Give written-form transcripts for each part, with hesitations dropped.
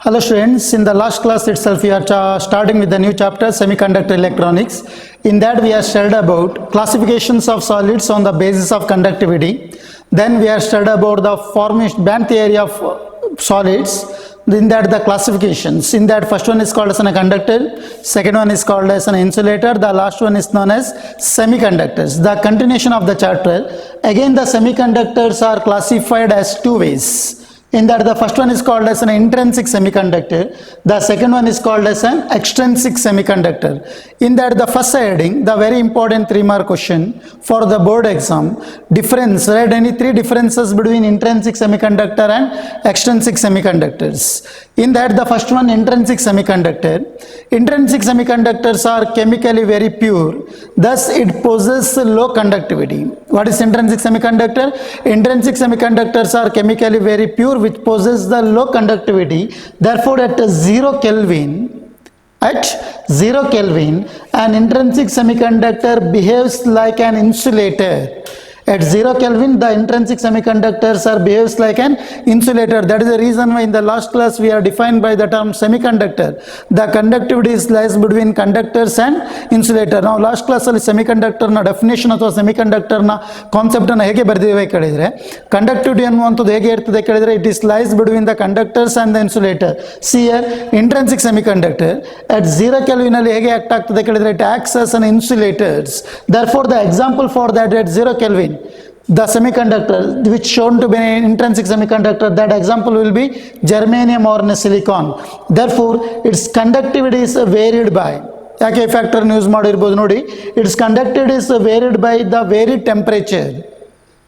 Hello students, in the last class itself we are starting with the new chapter semiconductor electronics. In that we have studied about classifications of solids on the basis of conductivity. Then we have studied about the formation band theory of solids. In that the classifications, in that first one is called as a conductor, second one is called as an insulator, the last one is known as semiconductors. The continuation of the chapter, again the semiconductors are classified as two ways. In that the first one is called as an intrinsic semiconductor, the second one is called as an extrinsic semiconductor. In that the first heading, the very important 3-mark question for the board exam, difference, write any 3 differences between intrinsic semiconductor and extrinsic semiconductors. In that the first one, intrinsic semiconductor. Intrinsic semiconductors are chemically very pure, thus it possesses low conductivity. What is intrinsic semiconductor? Intrinsic semiconductors are chemically very pure, which possess the low conductivity. Therefore at 0 Kelvin, an intrinsic semiconductor behaves like an insulator. At 0 Kelvin, the intrinsic semiconductors behaves like an insulator. That is the reason why in the last class we are defined by the term semiconductor. The conductivity lies between conductors and insulator. Now last class ಅಲ್ಲಿ semiconductor ನ definition ಅಥವಾ semiconductor ನ concept ಅನ್ನು ಹೇಗೆ ಬರೆದಿದ್ದೇವೆ ಕೇಳಿದ್ರೆ, conductivity ಅನ್ನುವಂಥದ್ದು ಹೇಗೆ ಇರ್ತದೆ ಕೇಳಿದ್ರೆ, it is lies between the conductors and the insulator. See here, intrinsic semiconductor at 0 Kelvin ಅಲ್ಲಿ ಹೇಗೆ ಆಕ್ಟ್ ಆಗ್ತದೆ ಕೇಳಿದ್ರೆ, it acts as an insulators. Therefore the example for that at 0 Kelvin, the semiconductor which shown to be an intrinsic semiconductor, that example will be germanium or silicon. Therefore its conductivity is varied by, ಯಾಕೆ factor use ಮಾಡಿರ್ಬೋದು ನೋಡಿ, its conductivity is varied by the varied temperature.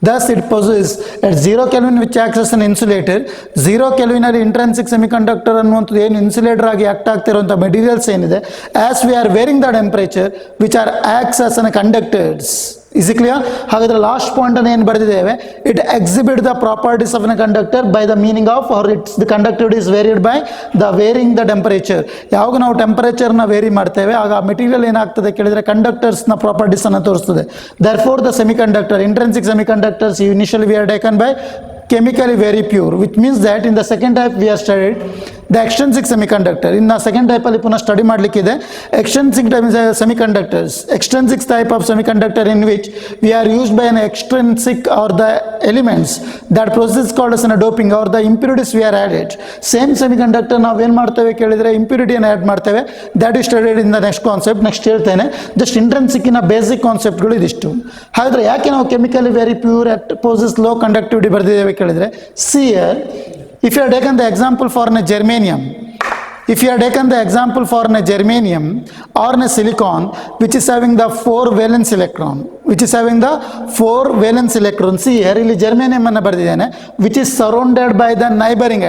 Thus it possesses at 0 Kelvin which acts as an insulator. 0 Kelvin ಅಲ್ಲಿ intrinsic semiconductor ಅನ್ನುವಂಥದ್ದು ಏನು insulator ಆಗಿ act ಆಗ್ತಿರುವಂಥ materials ಏನಿದೆ, as we are varying the temperature which are acts as an conductors. Is it clear? ಹಾಗಾದ್ರೆ last point ಅನ್ನು ಏನು ಬರೆದಿದ್ದೇವೆ, it exhibit the properties of a conductor by the meaning of or it's the conductivity is varied by the varying the temperature. ಯಾವಾಗ ನಾವು ಟೆಂಪರೇಚರ್ನ very ಮಾಡ್ತೇವೆ ಆಗ ಆ material ಏನಾಗ್ತದೆ ಕೇಳಿದರೆ ಕಂಡಕ್ಟರ್ಸ್ನ ಪ್ರಾಪರ್ಟೀಸ್ ಅನ್ನು ತೋರಿಸ್ತದೆ. Therefore the semiconductor, intrinsic semiconductors initially we are taken by chemically very pure, which means that in the second type we are studied the extrinsic semiconductor. In the second type ಅಲ್ಲಿ ಪುನಃ study ಮಾಡಲಿಕ್ಕಿದೆ extrinsic semiconductors, extrinsic type of semiconductor in which we are used by an extrinsic or the elements that process called as a doping or the impurities we are added. Same semiconductor ನಾವು ಏನು ಮಾಡ್ತೇವೆ ಕೇಳಿದರೆ ಇಂಪ್ಯೂರಿಟಿಯನ್ನು add ಮಾಡ್ತೇವೆ. that is studied in the next concept. Next ಹೇಳ್ತೇನೆ, just ಇಂಟ್ರಿನ್ಸಿಕ್ಕಿನ basic ಕಾನ್ಸೆಪ್ಟ್ಗಳು ಇದಿಷ್ಟು. ಹಾಗಾದರೆ ಯಾಕೆ ನಾವು chemically very pure at possess low conductivity ಬರೆದಿದ್ದೇವೆ ಕೇಳಿದರೆ, see here, if you have taken the example for a germanium, if you have taken the example for a germanium or a silicon which is having the 4 valence electron, see here ಇಲ್ಲಿ germanium ಅನ್ನು ಬರೆದಿದ್ದೇನೆ, which is surrounded by the neighboring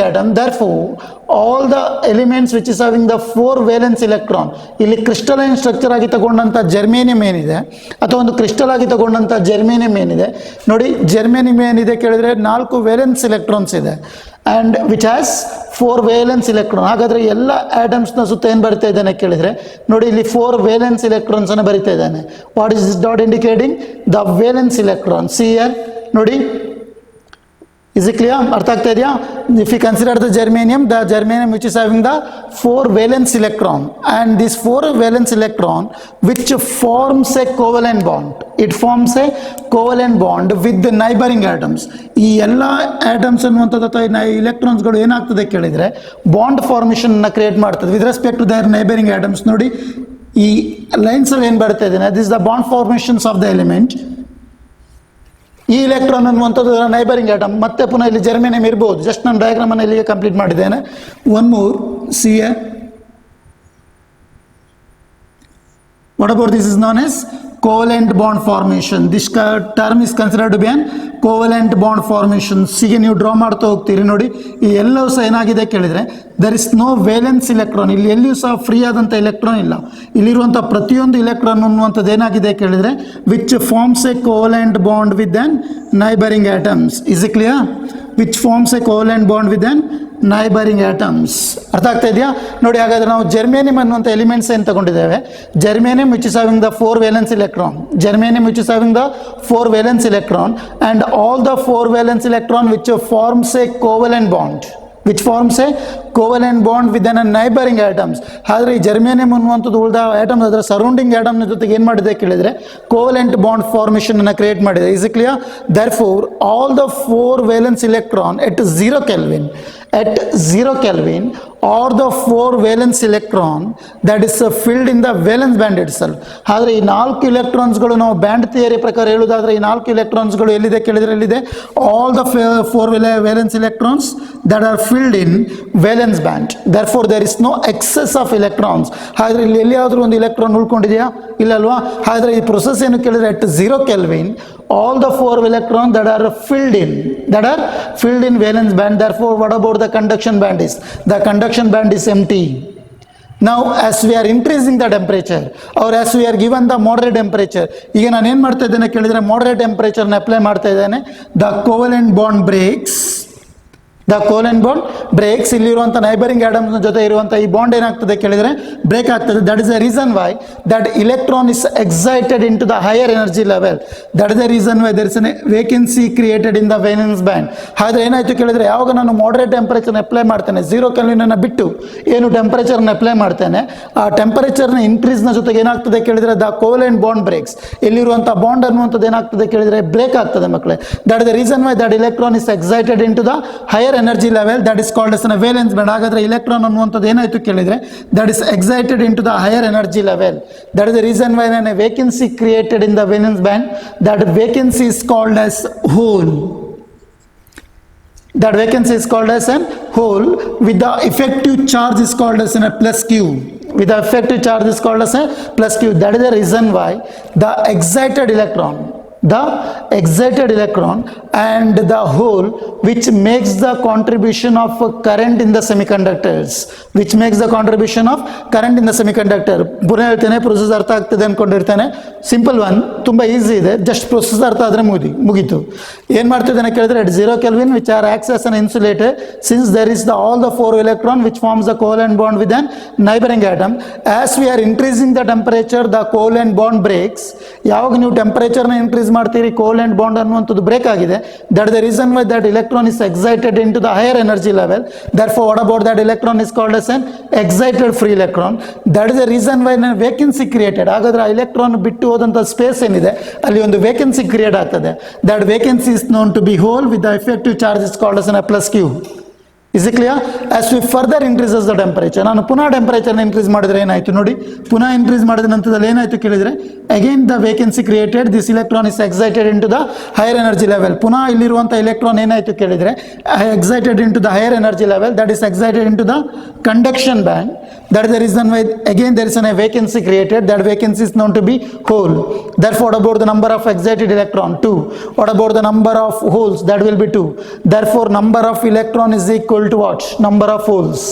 atoms, therefore all the elements which is having the 4 valence electron, ಇಲ್ಲಿ crystalline structure ಆಗಿ ತಗೊಂಡಂಥ germanium ಏನಿದೆ ಅಥವಾ ಒಂದು crystal ಆಗಿ ತಗೊಂಡಂಥ germanium ಏನಿದೆ ನೋಡಿ, ಜರ್ಮೇನಿಯಂ ಏನಿದೆ ಕೇಳಿದರೆ 4 ವೇಲೆನ್ಸ್ ಎಲೆಕ್ಟ್ರಾನ್ಸ್ ಇದೆ and which has 4 valence electron. ಹಾಗಾದರೆ ಎಲ್ಲ ಆಟಮ್ಸ್ನ ಸುತ್ತ ಏನು ಬರಿತಾ ಇದ್ದಾನೆ ಕೇಳಿದರೆ ನೋಡಿ, ಇಲ್ಲಿ 4 valence electrons ಅನ್ನು ಬರಿತಾ ಇದ್ದಾನೆ. What is this dot indicating? The valence electron. see here ನೋಡಿ, is it clear? ಅರ್ಥ ಆಗ್ತಾ ಇದೆಯಾ? if you consider the germanium which is having the 4 valence electron, and this 4 valence electron which forms a covalent bond, it forms a covalent bond with the neighboring atoms. ಈ ಎಲ್ಲ atoms ಅನ್ನುವಂಥದ್ದು ಅಥವಾ ಇಲೆಕ್ಟ್ರಾನ್ಸ್ಗಳು ಏನಾಗ್ತದೆ ಕೇಳಿದರೆ ಬಾಂಡ್ ಫಾರ್ಮೇಷನ್ ಕ್ರಿಯೇಟ್ ಮಾಡ್ತದೆ with respect to their neighbouring atoms. ನೋಡಿ ಈ ಲೈನ್ಸ್ ಅಲ್ಲಿ ಏನು ಬರ್ತಾ ಇದ್ದೇನೆ, this the bond formations of the element. ಈ ಎಲೆಕ್ಟ್ರಾನ್ ಅನ್ನುವಂಥದ್ದು ನೈಬರಿಂಗ್ ಆಟಮ್. ಮತ್ತೆ ಪುನಃ ಇಲ್ಲಿ ಜರ್ಮೇನಿಯಂ ಇರ್ಬೋದು. ಜಸ್ಟ್ ನಾನು ಡಯಾಗ್ರಾಮ್ ಅನ್ನು ಇಲ್ಲಿಗೆ ಕಂಪ್ಲೀಟ್ ಮಾಡಿದ್ದೇನೆ. ಒನ್ ಮೂರ್, C A, what about this is known as covalent bond formation. This term is considered to be an covalent bond formation. ಹೀಗೆ ನೀವು ಡ್ರಾ ಮಾಡ್ತಾ ಹೋಗ್ತೀರಿ ನೋಡಿ, ಈ ಎಲ್ಲವೂ ಸಹ ಏನಾಗಿದೆ ಕೇಳಿದರೆ there is no valence electron. ಇಲ್ಲಿ ಎಲ್ಲಿಯೂ ಸಹ ಫ್ರೀ ಆದಂಥ ಇಲೆಕ್ಟ್ರಾನ್ ಇಲ್ಲ. ಇಲ್ಲಿರುವಂಥ ಪ್ರತಿಯೊಂದು ಇಲೆಕ್ಟ್ರಾನ್ ಅನ್ನುವಂಥದ್ದು ಏನಾಗಿದೆ ಕೇಳಿದರೆ which forms a covalent bond with then neighbouring atoms. Is it clear? which forms a covalent bond with an neighboring atoms. ಅರ್ಥ ಆಗ್ತಾ ಇದೆಯಾ? ನೋಡಿ, ಹಾಗಾದ್ರೆ ನಾವು ಜರ್ಮೇನಿಯಂ ಅನ್ನುವಂಥ ಎಲಿಮೆಂಟ್ಸ್ ಏನು ತಗೊಂಡಿದ್ದೇವೆ. Germanium which is having the 4 valence electron, germanium which is having the 4 valence electron, and all the 4 valence electron which forms a covalent bond, which forms a covalent bond within a neighboring atoms. ಆದರೆ ಈ germanium ಅನ್ನುವಂಥದ್ದು ಉಳಿದ atoms ಅದರ surrounding ಆಟಮ್ನ ಜೊತೆಗೆ ಏನು ಮಾಡಿದೆ ಕೇಳಿದರೆ covalent bond formation ಅನ್ನು ಕ್ರಿಯೇಟ್ ಮಾಡಿದೆ. Is it clear? Therefore all the 4 valence electron at 0 Kelvin, or the 4 valence electron that is filled in the valence band itself. ಆದರೆ ಈ 4 electronsಗಳು ನಾವು ಬ್ಯಾಂಡ್ ಥಿಯರಿ ಪ್ರಕಾರ ಹೇಳುವುದಾದರೆ ಈ 4 electronsಗಳು ಎಲ್ಲಿದೆ ಕೇಳಿದರೆ ಎಲ್ಲಿದೆ? all the 4 valence electrons that are filled in valence band. Therefore there is no excess of electrons. ಹಾಗಾದರೆ ಇಲ್ಲಿ ಎಲ್ಲಿಯಾದರೂ ಒಂದು ಇಲೆಕ್ಟ್ರಾನ್ ಉಳ್ಕೊಂಡಿದೆಯಾ? ಇಲ್ಲ ಅಲ್ವಾ? ಹಾಗಾದರೆ ಈ ಪ್ರೊಸೆಸ್ ಏನು ಕೇಳಿದರೆ at 0 Kelvin all the 4 electrons that are filled in valence band. Therefore what about the conduction band is? The conduction band is empty. Now as we are increasing the temperature or as we are given the moderate temperature, ಈಗ ನಾನು ಏನು ಮಾಡ್ತಾ ಇದ್ದೇನೆ ಕೇಳಿದರೆ moderate temperature ನ apply ಮಾಡ್ತಾ ಇದ್ದೇನೆ. The covalent bond breaks. ಇಲ್ಲಿರುವಂಥ ನೈಬರಿಂಗ್ ಆಟಮ್ಸ್ ಜೊತೆ ಇರುವಂಥ ಈ ಬಾಂಡ್ ಏನಾಗ್ತದೆ ಕೇಳಿದರೆ ಬ್ರೇಕ್ ಆಗ್ತದೆ. That is the reason why that electron is excited in to the higher energy level. That is the reason why there is an vacancy created in the valence band. ಹಾಗಾದರೆ ಏನಾಯಿತು ಕೇಳಿದರೆ ಯಾವಾಗ ನಾನು moderate ಟೆಂಪರೇಚರ್ನ apply ಮಾಡ್ತೇನೆ, 0 ಕೆಲ್ವಿನನ್ನು ಬಿಟ್ಟು ಏನು ಟೆಂಪರೇಚರ್ನ apply ಮಾಡ್ತೇನೆ, ಆ ಟೆಂಪರೇಚರ್ನ ಇನ್ಕ್ರೀಸ್ನ ಜೊತೆಗೆ ಏನಾಗ್ತದೆ ಕೇಳಿದರೆ ದ ಕೋವಲೆಂಟ್ ಬಾಂಡ್ ಬ್ರೇಕ್ಸ್. ಇಲ್ಲಿರುವಂಥ ಬಾಂಡ್ ಅನ್ನುವಂಥದ್ದು ಏನಾಗ್ತದೆ ಕೇಳಿದರೆ ಬ್ರೇಕ್ ಆಗ್ತದೆ ಮಕ್ಕಳೇ. That is the reason why that electron is excited in to the higher energy level, that is called as valence band. ಹಾಗಾದರೆ ಇಲೆಕ್ಟ್ರಾನ್ ಅನ್ನುವಂಥದ್ದು ಏನಾಯಿತು ಕೇಳಿದರೆ that is excited in to the higher energy level. That is the reason why a vacancy created in the valence band, that vacancy is called as hole. That vacancy is called as an hole with the effective charge is called as a plus q. With the effective charge is called as a plus q. That is the reason why the excited electron and the hole which makes the contribution of current in the semiconductors, ಪುನಃ ಹೇಳ್ತೇನೆ, process ಅರ್ಥ ಆಗ್ತದೆ ಅಂದ್ಕೊಂಡಿರ್ತಾನೆ. Simple one, ತುಂಬ easy ಇದೆ, just process ಅರ್ಥ ಆದರೆ ಮುಗೀತು. ಏನು ಮಾಡ್ತಿದ್ದಾನೆ ಕೇಳಿದ್ರೆ at 0 Kelvin which are acts as an insulator, since there is all the 4 electron which forms the covalent bond with an neighboring atom. As we are increasing the temperature, the covalent bond breaks. ಯಾವಾಗ ನೀವು ಟೆಂಪರೇಚರ್ನ increase ಮಾಡ್ತೀರಿ, covalent bond ಅನ್ನುವಂಥದ್ದು break ಆಗಿದೆ. That the reason why that electron is excited in to the higher energy level. Therefore what about that electron is called as an excited free electron. That is the reason why vacancy created. ಹಾಗಾದ್ರೆ ಆ electron ಬಿಟ್ಟು ಹೋದಂಥ space ಏನಿದೆ ಅಲ್ಲಿ ಒಂದು vacancy create ಆಗ್ತದೆ. That vacancy is known to be hole with the effective charge is called as a plus q. Is it clear? As we further increases the temperature, ನಾನು ಪುನಃ ಟೆಂಪರೇಚರ್ನ ಇನ್ಕ್ರೀಸ್ ಮಾಡಿದರೆ ಏನಾಯಿತು ನೋಡಿ, ಪುನಃ ಇನ್ಕ್ರೀಸ್ ಮಾಡಿದ ನಂತರದಲ್ಲಿ ಏನಾಯಿತು ಕೇಳಿದರೆ again the vacancy created, this electron is excited in to the higher energy level. ಪುನಃ ಇಲ್ಲಿರುವಂಥ ಇಲೆಕ್ಟ್ರಾನ್ ಏನಾಯಿತು ಕೇಳಿದರೆ excited in to the higher energy level, that is excited in to the conduction band. That is the reason why again there is a vacancy created. That vacancy is known to be hole. Therefore what about the number of excited electron? 2. What about the number of holes? That will be 2. Therefore number of electron is equal to what? Number of holes.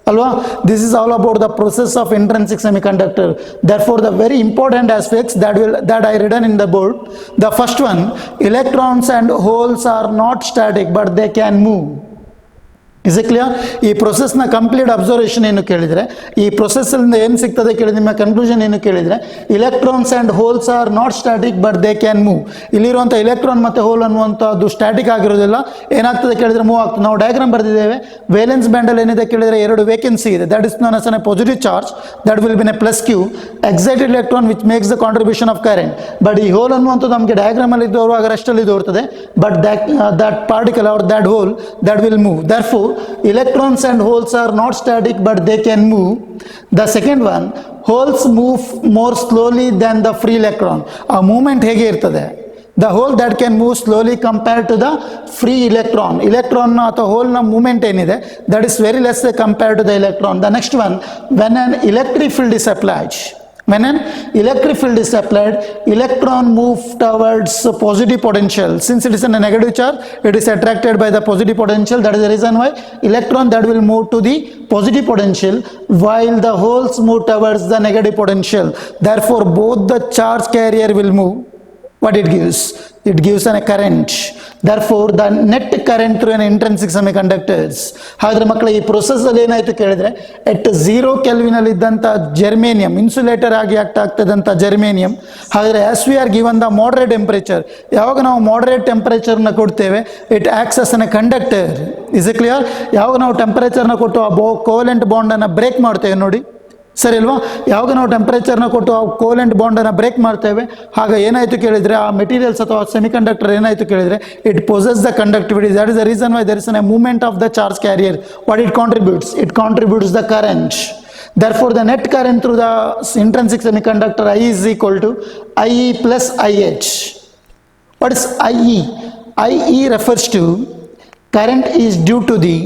Alva? This is all about the process of intrinsic semiconductor. Therefore the very important aspects that I written in the board. The first one, electrons and holes are not static but they can move. Is it clear? ಈ ಪ್ರೊಸೆಸ್ನ complete observation ಏನು ಕೇಳಿದರೆ, ಈ ಪ್ರೊಸೆಸ್ಸಿಂದ ಏನು ಸಿಗ್ತದೆ ಕೇಳಿದ್ರೆ ನಿಮ್ಮ conclusion ಏನು ಕೇಳಿದರೆ, electrons and holes are not static but they can move. ಇಲ್ಲಿರುವಂಥ ಇಲೆಕ್ಟ್ರಾನ್ ಮತ್ತು ಹೋಲ್ ಅನ್ನುವಂಥದ್ದು ಸ್ಟ್ಯಾಟಿಕ್ ಆಗಿರೋದಿಲ್ಲ, ಏನಾಗ್ತದೆ ಕೇಳಿದರೆ ಮೂವ್ ಆಗ್ತದೆ. ನಾವು ಡಯಾಗ್ರಾಮ್ ಬರೆದಿದ್ದೇವೆ. ವೇಲೆನ್ಸ್ ಬ್ಯಾಂಡಲ್ಲಿ ಏನಿದೆ ಕೇಳಿದರೆ 2 ವೇಕೆನ್ಸಿ ಇದೆ. That is known as a positive charge, that will been a plus Q, excited electron which makes the contribution of current. But ಈ ಹೋಲ್ ಅನ್ನುವಂಥದ್ದು ನಮಗೆ ಡಯಾಗ್ರಾಮಲ್ಲಿ ಇದ್ದವರು ರೆಸ್ಟಲ್ಲಿ ತೋರ್ತದೆ, but that particle are that hole that will move. Therefore electrons and holes are not static but they can move. The second one, holes move more slowly than the free electron. A movement ಹೇಗೆ ಇರ್ತದೆ, the hole that can move slowly compared to the free electron. Electron ಅಥವಾ hole ನ movement ಏನಿದೆ that is very less compared to the electron. The next one, when an electric field is applied, electron move towards positive potential. Since it is in a negative charge, it is attracted by the positive potential. That is the reason why electron that will move to the positive potential while the holes move towards the negative potential. Therefore both the charge carrier will move what it gives? It gives a current. Therefore, the net current through an intrinsic semiconductors. ಹಾಗಾದ್ರೆ ಮಕ್ಕಳು ಈ process ಅಲ್ಲಿ ಏನಾಯ್ತು ಕೇಳಿದ್ರೆ ಎಟ್ 0 kelvin ಅಲ್ಲಿ ಇದ್ದಂತ germanium insulator ಆಗಿ act ಆಗ್ತದಂತ ಜರ್ಮೇನಿಯಂ, ಹಾಗಾದ್ರೆ as we are given the moderate temperature, ಯಾವಾಗ ನಾವು ಮಾಡರೇಟ್ ಟೆಂಪರೇಚರ್ನ ಕೊಡ್ತೇವೆ it acts as an conductor. Is it clear? ಯಾವಾಗ ನಾವು ಟೆಂಪರೇಚರ್ನ ಕೊಟ್ಟು ಆ ಕೋವೆಲೆಂಟ್ ಬಾಂಡನ್ನು ಬ್ರೇಕ್ ಮಾಡ್ತೇವೆ ನೋಡಿ, ಸರಿ ಅಲ್ವಾ? ಯಾವಾಗ ನಾವು ಟೆಂಪರೇಚರ್ನ ಕೊಟ್ಟು ಆ ಕೋವೆಲೆಂಟ್ ಬಾಂಡನ್ನು ಬ್ರೇಕ್ ಮಾಡ್ತೇವೆ, ಆಗ ಏನಾಯಿತು ಕೇಳಿದರೆ ಆ ಮೆಟೀರಿಯಲ್ಸ್ ಅಥವಾ ಸೆಮಿಕಂಡಕ್ಟರ್ ಏನಾಯಿತು ಕೇಳಿದರೆ it possess the conductivity. That is the reason why there is a movement of the charge carrier. What it contributes? It contributes the current. Therefore, the net current through the intrinsic semiconductor I is equal to IE plus IH. What is IE? IE refers to current is due to the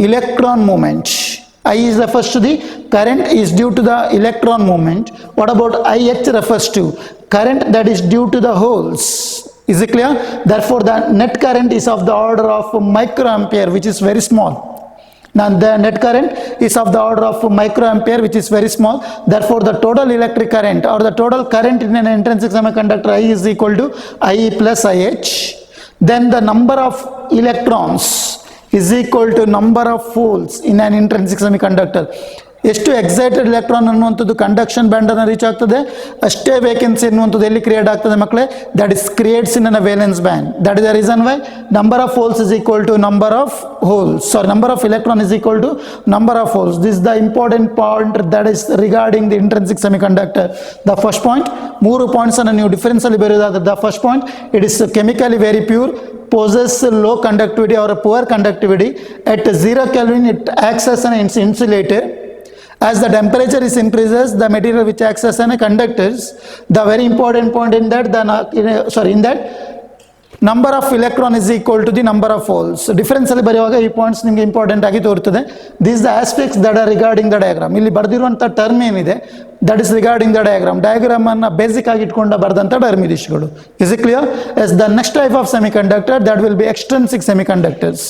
electron movement. I is refers to the current is due to the electron movement. What about IH refers to current that is due to the holes. Is it clear? Therefore, the net current is of the order of microampere, which is very small. Now, the net current is of the order of microampere, which is very small. Therefore, the total electric current or the total current in an intrinsic semiconductor I is equal to IE plus IH. Then the number of electrons is equal to number of holes in an intrinsic semiconductor. ಎಷ್ಟು excited electron ಅನ್ನುವಂಥದ್ದು conduction ಬ್ಯಾಂಡನ್ನು reach ಆಗ್ತದೆ, ಅಷ್ಟೇ vacancy ಅನ್ನುವಂಥದ್ದು ಎಲ್ಲಿ create ಆಗ್ತದೆ ಮಕ್ಕಳೇ? That is creates in a valence band. That is the reason why number of holes is equal to number of holes, sorry number of electron is equal to number of holes. This the important point that is regarding the intrinsic semiconductor. The first point, 3 ಪಾಯಿಂಟ್ಸನ್ನು ನೀವು ಡಿಫರೆನ್ಸಲ್ಲಿ ಬರೆಯೋದಾದ್ರೆ, the first point it is chemically very pure, possess low conductivity or a poor conductivity. At 0 Kelvin it acts as an insulator. As the temperature is increases, the material which acts as a conductors. The very important point in that, in that number of electron is equal to the number of holes. Difference ಅಲ್ಲಿ ಬರೆಯುವಾಗ ಈ points ನಿಮಗೆ important ಆಗಿ ತೋರುತ್ತದೆ. These the aspects that are regarding the diagram. ಇಲ್ಲಿ ಬರೆದಿರುವಂಥ term ಏನಿದೆ that is regarding the diagram. Diagram ಅನ್ನು basic ಆಗಿ ಇಟ್ಕೊಂಡು ಬರೆದಂಥ term ಇದಿಷ್ಟುಗಳು. Is it clear? As the next type of semiconductor that will be extrinsic semiconductors.